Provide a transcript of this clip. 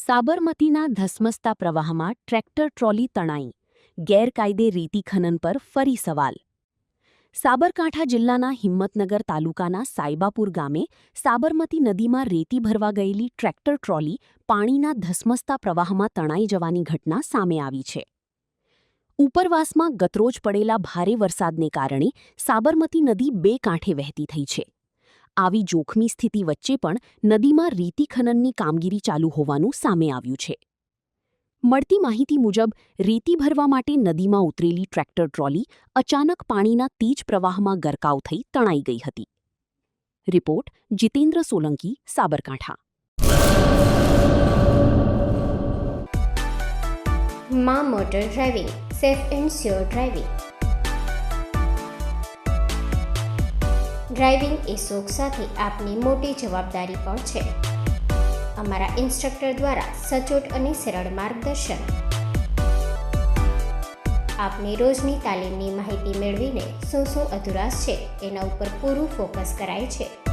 સાબરમતીના ધસમસતા પ્રવાહમાં tractor trolley તણાઈ, ગેરકાયદે રેતી ખનન પર ફરી સવાલ. સાબરકાંઠા જિલ્લાના હિંમતનગર તાલુકાના સાયબાપુર ગામે સાબરમતી નદીમાં રેતી ભરવા ગયેલી ટ્રેક્ટર ટ્રોલી પાણીના ધસમસતા પ્રવાહમાં તણાઈ જવાની ઘટના સામે આવી છે. ઉપરવાસમાં ગતરોજ પડેલા ભારે વરસાદને કારણે સાબરમતી નદી બે કાંઠે વહેતી થઈ છે. આવી જોખમી સ્થિતિ વચ્ચે પણ નદીમાં રેતી ખનનની કામગીરી ચાલુ હોવાનું સામે આવ્યું છે. મળતી માહિતી મુજબ રેતી ભરવા માટે નદીમાં ઉતરેલી ટ્રેક્ટર ટ્રોલી અચાનક પાણીના તેજ પ્રવાહમાં ગરકાવ થઈ તણાઈ ગઈ હતી. રિપોર્ટ જીતેન્દ્ર સોલંકી, સાબરકાંઠા. માં motor driving, safe and sure driving. Driving એ શોખ સાથે આપની મોટી જવાબદારી પણ છે. અમારા ઇન્સ્ટ્રક્ટર દ્વારા સચોટ અને સરળ માર્ગદર્શન. આપની રોજની તાલીમની માહિતી મેળવીને શું અધુરાશ છે એના ઉપર પૂરું ફોકસ કરાય છે.